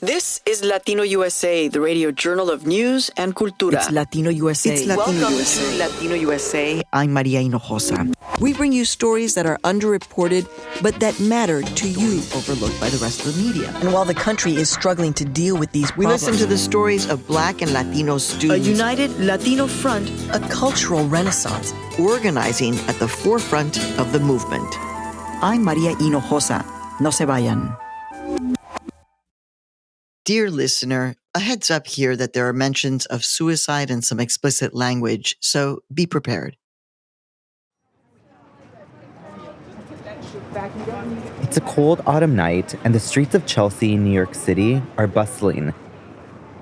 This is Latino USA, the radio journal of news and cultura. It's Latino USA. It's Latino USA. To Latino USA. I'm Maria Hinojosa. We bring you stories that are underreported, but that matter to you, overlooked by the rest of the media. And while the country is struggling to deal with these problems, we listen to the stories of Black and Latino students. A united Latino front. A cultural renaissance. Organizing at the forefront of the movement. I'm Maria Hinojosa. No se vayan. Dear listener, a heads up here that there are mentions of suicide and some explicit language, so be prepared. It's a cold autumn night, and the streets of Chelsea, New York City, are bustling.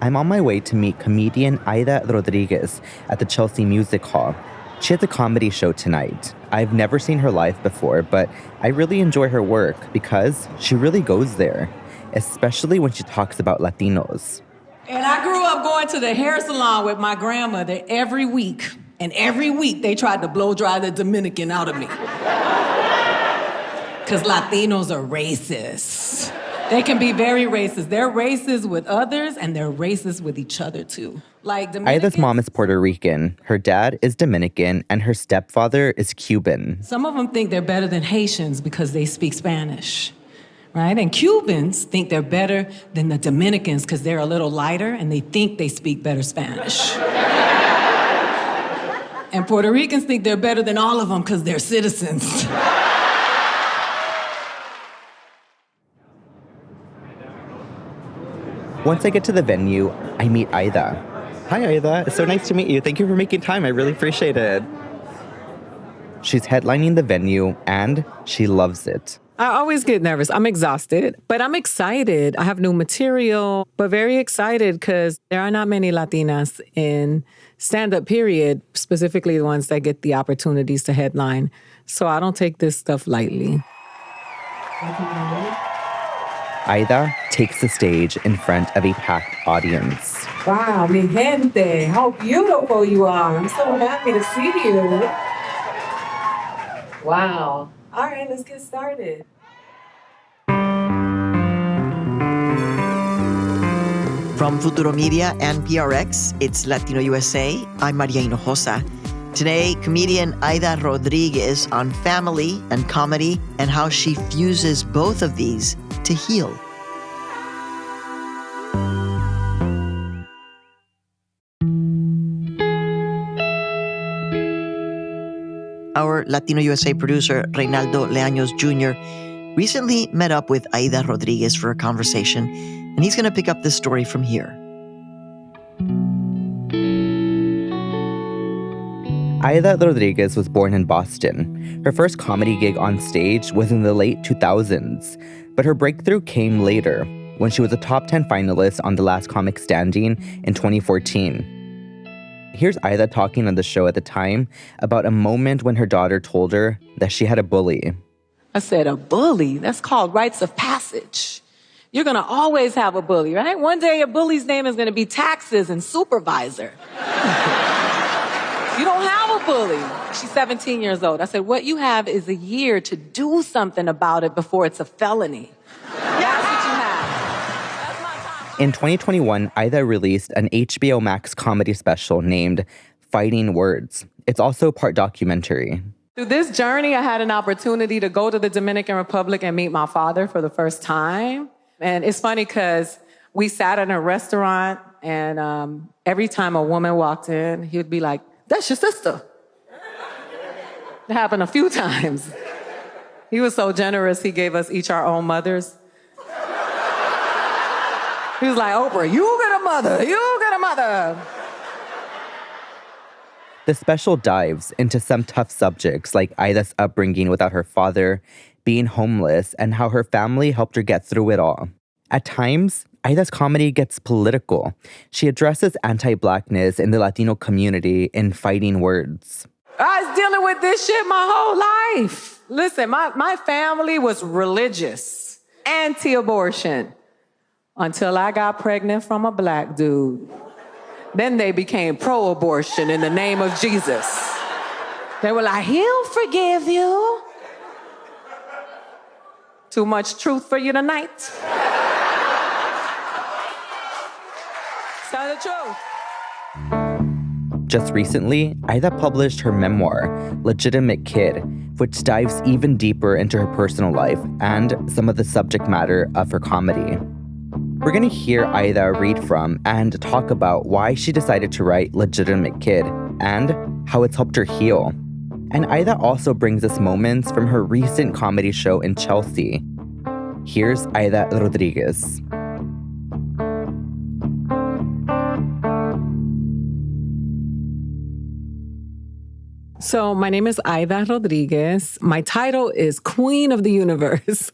I'm on my way to meet comedian Aida Rodriguez at the Chelsea Music Hall. She has a comedy show tonight. I've never seen her live before, but I really enjoy her work because she really goes there, especially when she talks about Latinos. And I grew up going to the hair salon with my grandmother every week. And every week they tried to blow dry the Dominican out of me. Because Latinos are racist. They can be very racist. They're racist with others and they're racist with each other too. Like Aida's mom is Puerto Rican, her dad is Dominican, and her stepfather is Cuban. Some of them think they're better than Haitians because they speak Spanish. Right? And Cubans think they're better than the Dominicans because they're a little lighter and they think they speak better Spanish. And Puerto Ricans think they're better than all of them because they're citizens. Once I get to the venue, I meet Aida. Hi, Aida. It's so nice to meet you. Thank you for making time. I really appreciate it. She's headlining the venue, and she loves it. I always get nervous. I'm exhausted, but I'm excited. I have new material, but very excited because there are not many Latinas in stand-up, period, specifically the ones that get the opportunities to headline. So I don't take this stuff lightly. Aida takes the stage in front of a packed audience. Wow, mi gente, how beautiful you are. I'm so happy to see you. Wow. All right, let's get started. From Futuro Media and PRX, it's Latino USA. I'm Maria Hinojosa. Today, comedian Aida Rodriguez on family and comedy and how she fuses both of these to heal. Our Latino USA producer, Reynaldo Leaños Jr., recently met up with Aida Rodriguez for a conversation, and he's going to pick up this story from here. Aida Rodriguez was born in Boston. Her first comedy gig on stage was in the late 2000s, but her breakthrough came later, when she was a top 10 finalist on The Last Comic Standing in 2014. Here's Aida talking on the show at the time about a moment when her daughter told her that she had a bully. I said, a bully? That's called rites of passage. You're going to always have a bully, right? One day a bully's name is going to be taxes and supervisor. You don't have a bully. She's 17 years old. I said, what you have is a year to do something about it before it's a felony. That's what you have. That's my time. In 2021, Aida released an HBO Max comedy special named Fighting Words. It's also part documentary. Through this journey, I had an opportunity to go to the Dominican Republic and meet my father for the first time. And it's funny because we sat in a restaurant and every time a woman walked in, he would be like, that's your sister. It happened a few times. He was so generous, he gave us each our own mothers. He was like, Oprah, you get a mother, you get a mother. The special dives into some tough subjects like Aida's upbringing without her father, being homeless, and how her family helped her get through it all. At times, Aida's comedy gets political. She addresses anti-Blackness in the Latino community in Fighting Words. I was dealing with this shit my whole life. Listen, my family was religious, anti-abortion, until I got pregnant from a Black dude. Then they became pro-abortion in the name of Jesus. They were like, he'll forgive you. Too much truth for you tonight? the truth. Just recently, Aida published her memoir, Legitimate Kid, which dives even deeper into her personal life and some of the subject matter of her comedy. We're going to hear Aida read from and talk about why she decided to write Legitimate Kid and how it's helped her heal. And Aida also brings us moments from her recent comedy show in Chelsea. Here's Aida Rodriguez. So my name is Aida Rodriguez. My title is Queen of the Universe.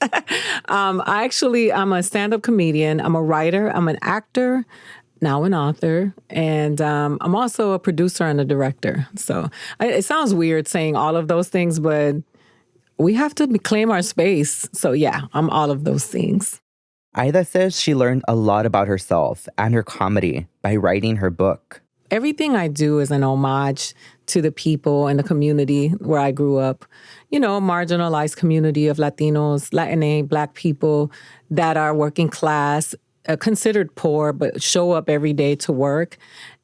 I'm a stand-up comedian. I'm a writer. I'm an actor, now an author. And I'm also a producer and a director. So it sounds weird saying all of those things, but we have to claim our space. So yeah, I'm all of those things. Aida says she learned a lot about herself and her comedy by writing her book. Everything I do is an homage to the people and the community where I grew up. You know, a marginalized community of Latinos, Latina, Black people that are working class, considered poor, but show up every day to work.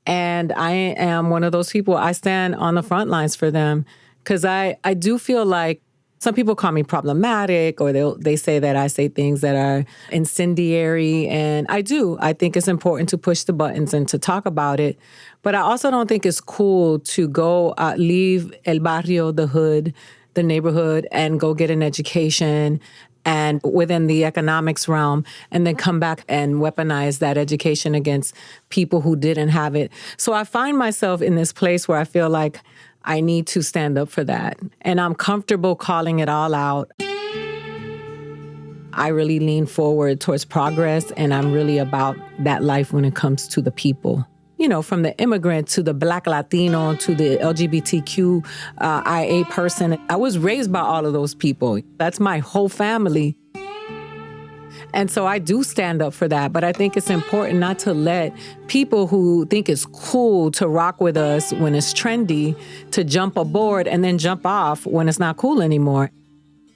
And I am one of those people. I stand on the front lines for them because I do feel like some people call me problematic, or they say that I say things that are incendiary, and I do. I think it's important to push the buttons and to talk about it. But I also don't think it's cool to go leave el barrio, the hood, the neighborhood, and go get an education and within the economics realm, and then come back and weaponize that education against people who didn't have it. So I find myself in this place where I feel like I need to stand up for that. And I'm comfortable calling it all out. I really lean forward towards progress, and I'm really about that life when it comes to the people. You know, from the immigrant to the Black Latino to the LGBTQIA person. I was raised by all of those people. That's my whole family. And so I do stand up for that, but I think it's important not to let people who think it's cool to rock with us when it's trendy to jump aboard and then jump off when it's not cool anymore.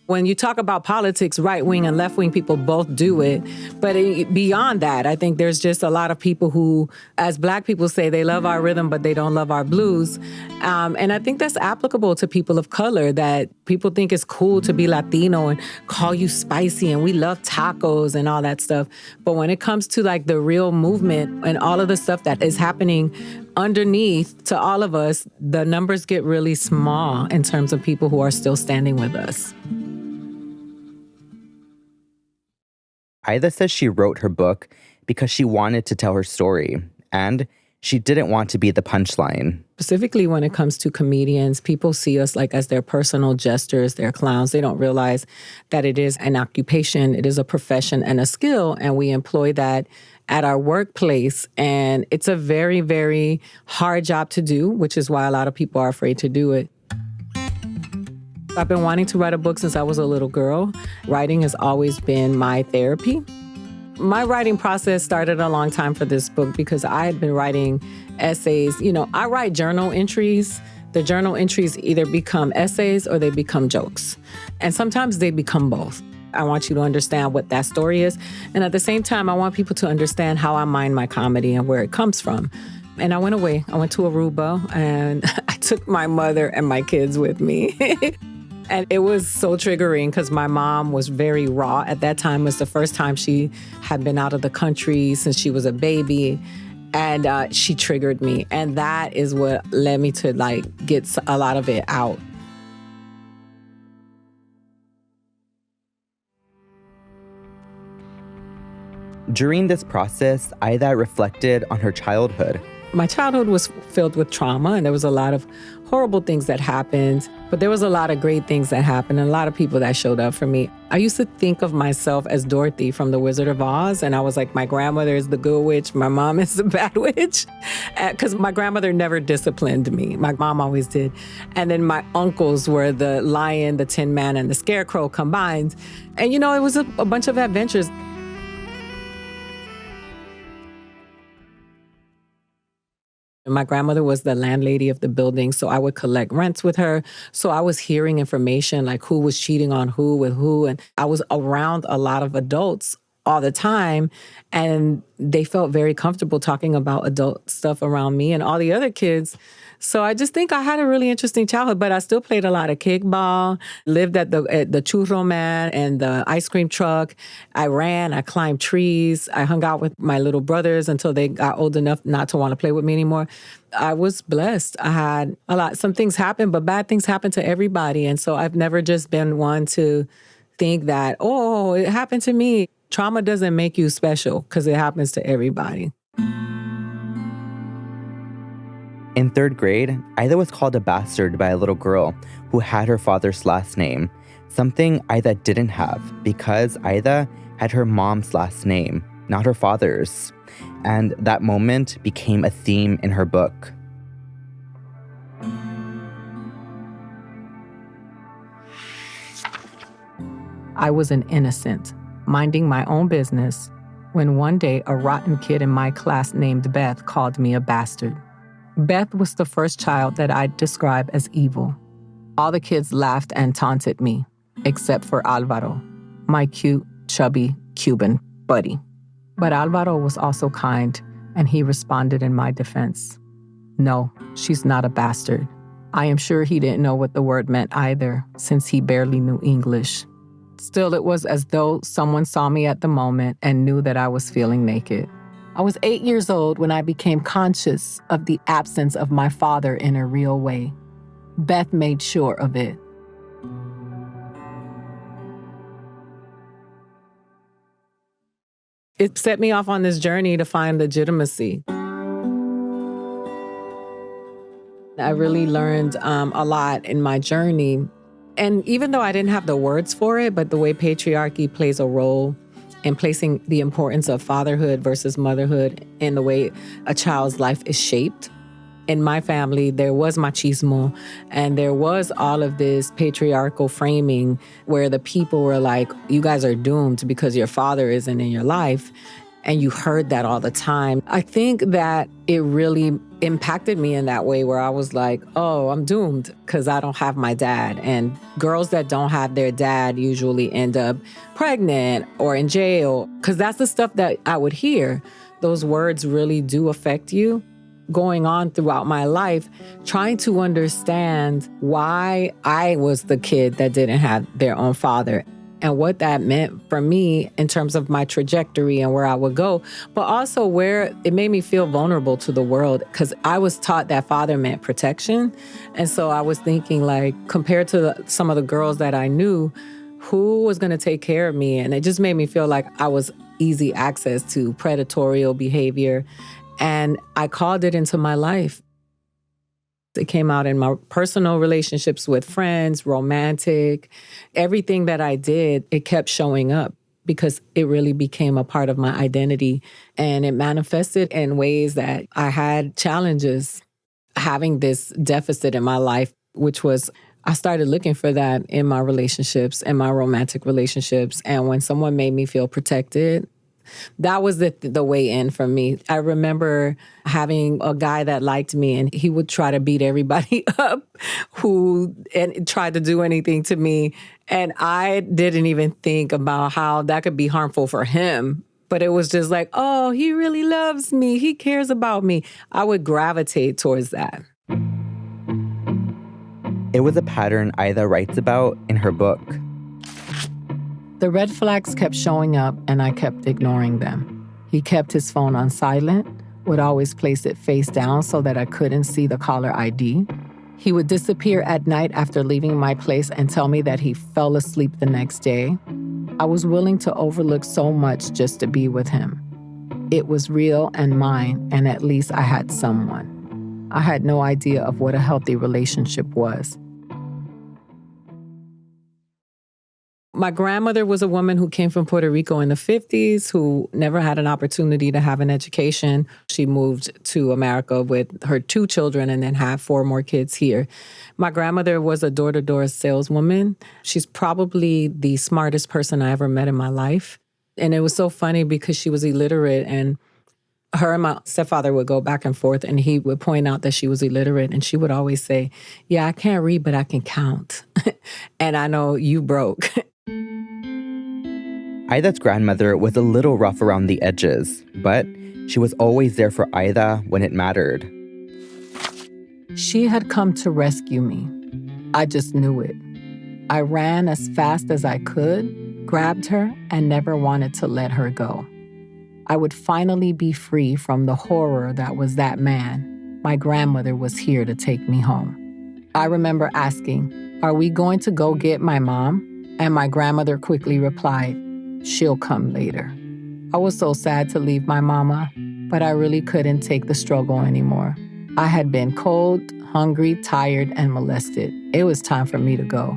When you talk about politics, right-wing and left-wing people both do it. But beyond that, I think there's just a lot of people who, as Black people say, they love our rhythm, but they don't love our blues. And I think that's applicable to people of color, that people think it's cool to be Latino and call you spicy, and we love tacos and all that stuff. But when it comes to like the real movement and all of the stuff that is happening underneath to all of us, the numbers get really small in terms of people who are still standing with us. Aida says she wrote her book because she wanted to tell her story, and she didn't want to be the punchline. Specifically when it comes to comedians, people see us like as their personal jesters, their clowns. They don't realize that it is an occupation, it is a profession and a skill, and we employ that at our workplace. And it's a very, very hard job to do, which is why a lot of people are afraid to do it. I've been wanting to write a book since I was a little girl. Writing has always been my therapy. My writing process started a long time for this book because I had been writing essays. You know, I write journal entries. The journal entries either become essays or they become jokes. And sometimes they become both. I want you to understand what that story is. And at the same time, I want people to understand how I mind my comedy and where it comes from. And I went away. I went to Aruba, and I took my mother and my kids with me. And it was so triggering because my mom was very raw. At that time, it was the first time she had been out of the country since she was a baby. And she triggered me. And that is what led me to get a lot of it out. During this process, Aida reflected on her childhood. My childhood was filled with trauma, and there was a lot of horrible things that happened, but there was a lot of great things that happened and a lot of people that showed up for me. I used to think of myself as Dorothy from The Wizard of Oz, and I was like, my grandmother is the good witch, my mom is the bad witch, because my grandmother never disciplined me. My mom always did. And then my uncles were the lion, the Tin Man, and the Scarecrow combined. And, you know, it was a bunch of adventures. My grandmother was the landlady of the building, so I would collect rents with her. So I was hearing information like who was cheating on who with who. And I was around a lot of adults all the time. And they felt very comfortable talking about adult stuff around me and all the other kids. So I just think I had a really interesting childhood, but I still played a lot of kickball, lived at the churro man and the ice cream truck. I ran, I climbed trees. I hung out with my little brothers until they got old enough not to want to play with me anymore. I was blessed. I had a lot. Some things happen, but bad things happen to everybody. And so I've never just been one to think that, oh, it happened to me. Trauma doesn't make you special because it happens to everybody. In 3rd grade, Aida was called a bastard by a little girl who had her father's last name, something Aida didn't have because Aida had her mom's last name, not her father's. And that moment became a theme in her book. I was an innocent, minding my own business, when one day a rotten kid in my class named Beth called me a bastard. Beth was the first child that I'd describe as evil. All the kids laughed and taunted me, except for Alvaro, my cute, chubby Cuban buddy. But Alvaro was also kind, and he responded in my defense. No, she's not a bastard. I am sure he didn't know what the word meant either, since he barely knew English. Still, it was as though someone saw me at the moment and knew that I was feeling naked. I was 8 years old when I became conscious of the absence of my father in a real way. Beth made sure of it. It set me off on this journey to find legitimacy. I really learned a lot in my journey. And even though I didn't have the words for it, but the way patriarchy plays a role in placing the importance of fatherhood versus motherhood in the way a child's life is shaped. In my family, there was machismo, and there was all of this patriarchal framing where the people were like, you guys are doomed because your father isn't in your life. And you heard that all the time. I think that it really impacted me in that way where I was like, oh, I'm doomed because I don't have my dad. And girls that don't have their dad usually end up pregnant or in jail because that's the stuff that I would hear. Those words really do affect you. Going on throughout my life, trying to understand why I was the kid that didn't have their own father and what that meant for me in terms of my trajectory and where I would go, but also where it made me feel vulnerable to the world because I was taught that father meant protection. And so I was thinking, like, compared to some of the girls that I knew, who was going to take care of me? And it just made me feel like I was easy access to predatorial behavior. And I called it into my life. It came out in my personal relationships with friends, romantic, everything that I did, it kept showing up because it really became a part of my identity. And it manifested in ways that I had challenges having this deficit in my life, which was I started looking for that in my relationships and my romantic relationships. And when someone made me feel protected, that was the way in for me. I remember having a guy that liked me and he would try to beat everybody up and tried to do anything to me. And I didn't even think about how that could be harmful for him. But it was just like, oh, he really loves me. He cares about me. I would gravitate towards that. It was a pattern Aida writes about in her book. The red flags kept showing up, and I kept ignoring them. He kept his phone on silent, would always place it face down so that I couldn't see the caller ID. He would disappear at night after leaving my place and tell me that he fell asleep the next day. I was willing to overlook so much just to be with him. It was real and mine, and at least I had someone. I had no idea of what a healthy relationship was. My grandmother was a woman who came from Puerto Rico in the 50s, who never had an opportunity to have an education. She moved to America with her 2 children and then had 4 more kids here. My grandmother was a door-to-door saleswoman. She's probably the smartest person I ever met in my life. And it was so funny because she was illiterate, and her and my stepfather would go back and forth, and he would point out that she was illiterate, and she would always say, yeah, I can't read, but I can count. And I know you broke. Aida's grandmother was a little rough around the edges, but she was always there for Aida when it mattered. She had come to rescue me. I just knew it. I ran as fast as I could, grabbed her, and never wanted to let her go. I would finally be free from the horror that was that man. My grandmother was here to take me home. I remember asking, "Are we going to go get my mom?" And my grandmother quickly replied, "She'll come later." I was so sad to leave my mama, but I really couldn't take the struggle anymore. I had been cold, hungry, tired, and molested. It was time for me to go.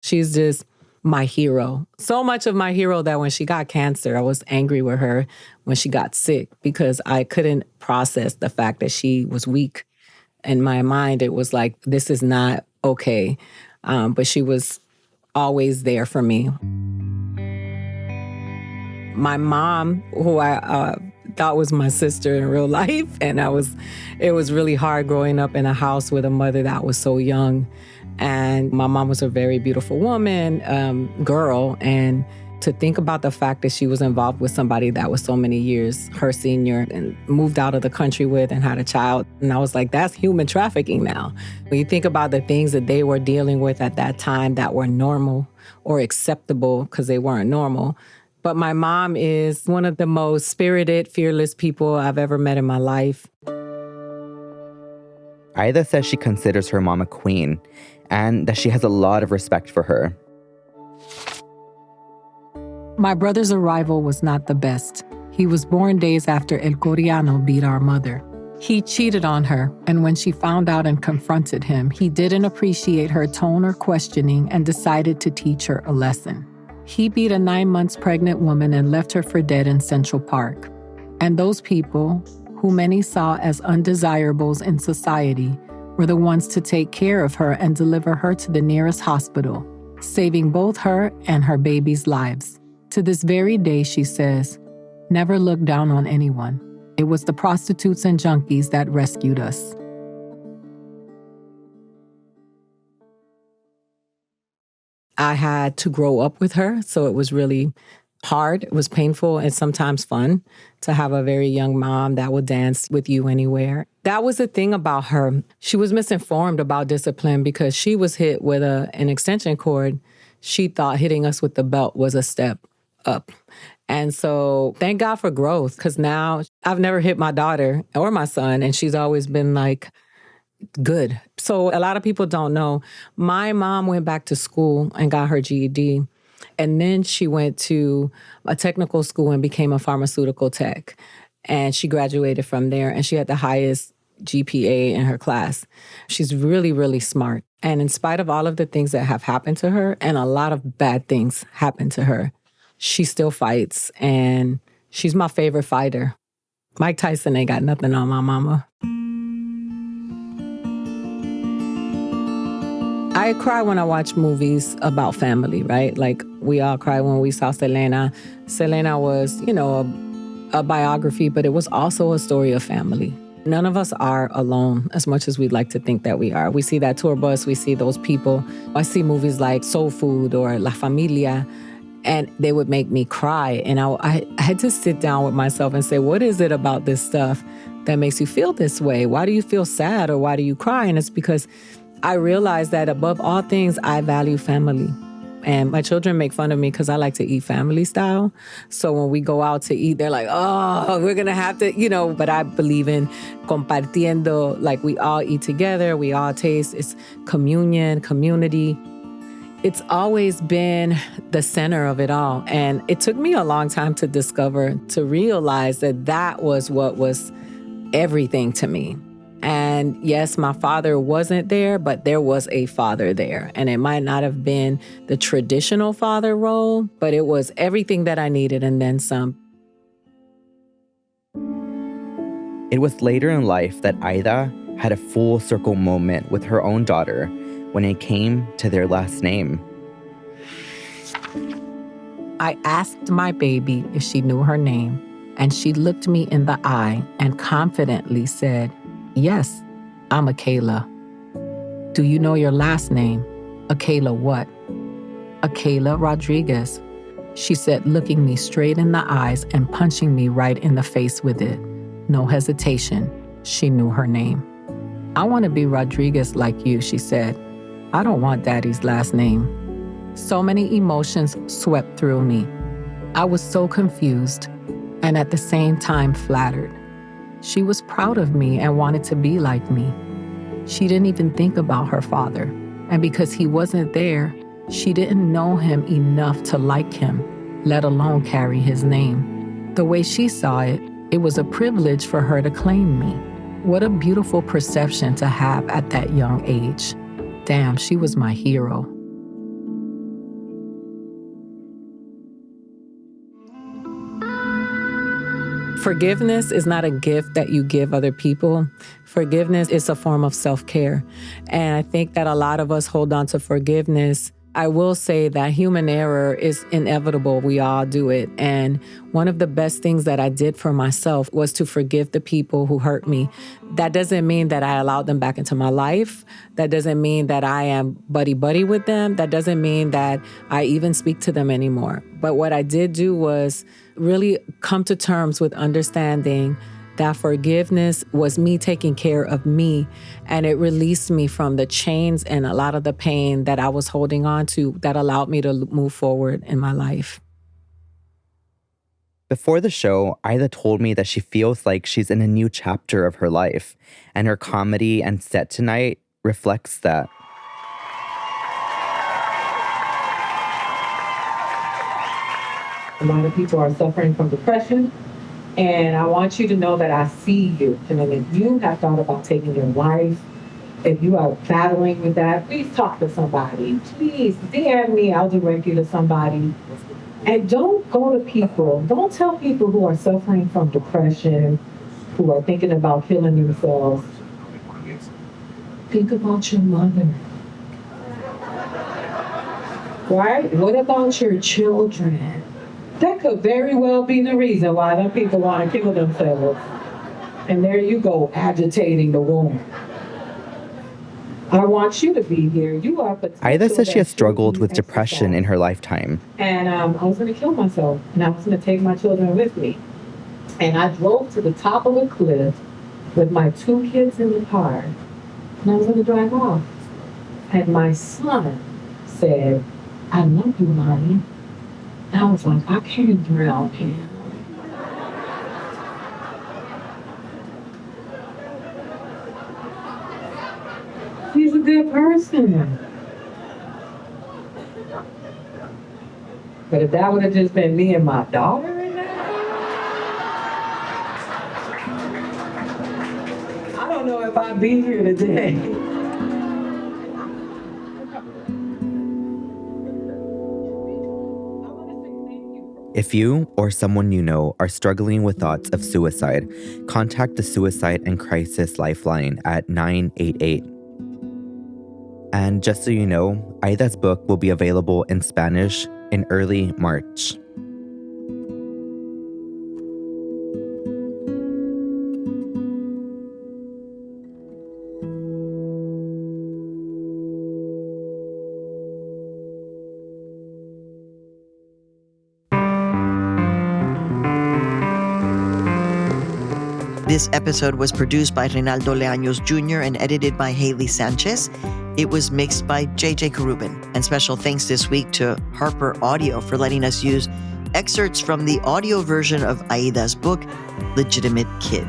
She's just my hero. So much of my hero that when she got cancer, I was angry with her when she got sick because I couldn't process the fact that she was weak. In my mind, it was like, this is not okay. But she was always there for me. My mom, who I thought was my sister in real life, and it was really hard growing up in a house with a mother that was so young. And my mom was a very beautiful woman, girl, and to think about the fact that she was involved with somebody that was so many years her senior and moved out of the country with and had a child. And I was like, that's human trafficking now. When you think about the things that they were dealing with at that time that were normal or acceptable because they weren't normal. But my mom is one of the most spirited, fearless people I've ever met in my life. Aida says she considers her mom a queen and that she has a lot of respect for her. My brother's arrival was not the best. He was born days after El Coreano beat our mother. He cheated on her, and when she found out and confronted him, he didn't appreciate her tone or questioning and decided to teach her a lesson. He beat a 9 months pregnant woman and left her for dead in Central Park. And those people, who many saw as undesirables in society, were the ones to take care of her and deliver her to the nearest hospital, saving both her and her baby's lives. To this very day, she says, "Never look down on anyone. It was the prostitutes and junkies that rescued us." I had to grow up with her, so it was really hard. It was painful and sometimes fun to have a very young mom that would dance with you anywhere. That was the thing about her. She was misinformed about discipline because she was hit with an extension cord. She thought hitting us with the belt was a step up. And so thank God for growth, because now I've never hit my daughter or my son, and she's always been like, good. So a lot of people don't know. My mom went back to school and got her GED. And then she went to a technical school and became a pharmaceutical tech. And she graduated from there, and she had the highest GPA in her class. She's really, really smart. And in spite of all of the things that have happened to her, and a lot of bad things happened to her, she still fights, and she's my favorite fighter. Mike Tyson ain't got nothing on my mama. I cry when I watch movies about family, right? Like, we all cry when we saw Selena. Selena was, a biography, but it was also a story of family. None of us are alone as much as we'd like to think that we are. We see that tour bus, we see those people. I see movies like Soul Food or La Familia, and they would make me cry. And I had to sit down with myself and say, what is it about this stuff that makes you feel this way? Why do you feel sad, or why do you cry? And it's because I realized that above all things, I value family. And my children make fun of me because I like to eat family style. So when we go out to eat, they're like, oh, we're going to have to, but I believe in compartiendo, like we all eat together, we all taste. It's communion, community. It's always been the center of it all. And it took me a long time to discover, to realize that that was what was everything to me. And yes, my father wasn't there, but there was a father there. And it might not have been the traditional father role, but it was everything that I needed and then some. It was later in life that Aida had a full circle moment with her own daughter when it came to their last name. I asked my baby if she knew her name, and she looked me in the eye and confidently said, "Yes, I'm Akela." Do you know your last name? Aida what? Aida Rodriguez, she said, looking me straight in the eyes and punching me right in the face with it. No hesitation. She knew her name. I want to be Rodriguez like you, she said. I don't want Daddy's last name. So many emotions swept through me. I was so confused and at the same time flattered. She was proud of me and wanted to be like me. She didn't even think about her father. And because he wasn't there, she didn't know him enough to like him, let alone carry his name. The way she saw it, it was a privilege for her to claim me. What a beautiful perception to have at that young age. Damn, she was my hero. Forgiveness is not a gift that you give other people. Forgiveness is a form of self-care. And I think that a lot of us hold on to forgiveness. I will say that human error is inevitable. We all do it. And one of the best things that I did for myself was to forgive the people who hurt me. That doesn't mean that I allowed them back into my life. That doesn't mean that I am buddy-buddy with them. That doesn't mean that I even speak to them anymore. But what I did do was really come to terms with understanding that forgiveness was me taking care of me, and it released me from the chains and a lot of the pain that I was holding on to that allowed me to move forward in my life. Before the show, Aida told me that she feels like she's in a new chapter of her life, and her comedy and set tonight reflects that. A lot of people are suffering from depression, and I want you to know that I see you. And if you have thought about taking your life, if you are battling with that, please talk to somebody. Please DM me, I'll direct you to somebody. And don't go to people, don't tell people who are suffering from depression, who are thinking about killing themselves. Think about your mother. Right? What about your children? That could very well be the reason why them people want to kill themselves. And there you go, agitating the wound. I want you to be here. You are potential. Aida says she has struggled with depression in her lifetime. And I was going to kill myself, and I was going to take my children with me. And I drove to the top of a cliff with my 2 kids in the car, and I was going to drive off. And my son said, I love you, Mommy. And I was like, I can't drown him. He's a good person. But if that would have just been me and my daughter in there, I don't know if I'd be here today. If you or someone you know are struggling with thoughts of suicide, contact the Suicide and Crisis Lifeline at 988. And just so you know, Aida's book will be available in Spanish in early March. This episode was produced by Reynaldo Leaños Jr. and edited by Haley Sanchez. It was mixed by JJ Karubin. And special thanks this week to Harper Audio for letting us use excerpts from the audio version of Aida's book, Legitimate Kid.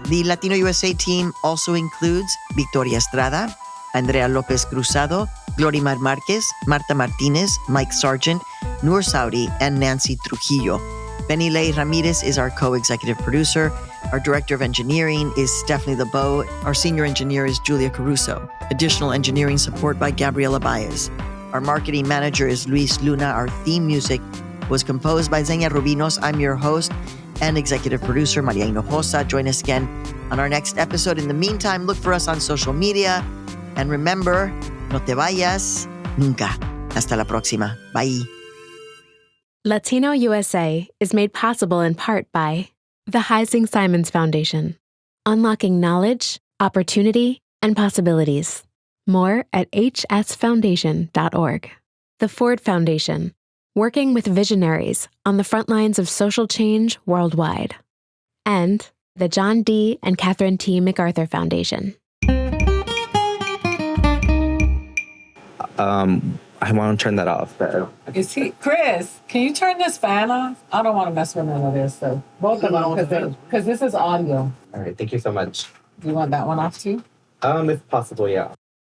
The Latino USA team also includes Victoria Estrada, Andrea Lopez Cruzado, Glorimar Marquez, Marta Martinez, Mike Sargent, Noor Saudi, and Nancy Trujillo. Benny Ley Ramirez is our co-executive producer. Our director of engineering is Stephanie LeBeau. Our senior engineer is Julia Caruso. Additional engineering support by Gabriela Baez. Our marketing manager is Luis Luna. Our theme music was composed by Zenia Rubinos. I'm your host and executive producer, Maria Hinojosa. Join us again on our next episode. In the meantime, look for us on social media. And remember, no te vayas nunca. Hasta la próxima. Bye. Latino USA is made possible in part by the Heising Simons Foundation, unlocking knowledge, opportunity, and possibilities. More at hsfoundation.org. The Ford Foundation, working with visionaries on the front lines of social change worldwide. And the John D. and Catherine T. MacArthur Foundation. I want to turn that off, but Chris, can you turn this fan off? I don't want to mess with none of this, so both of them, because this is audio. all right, thank you so much. Do you want that one off too? If possible, yeah.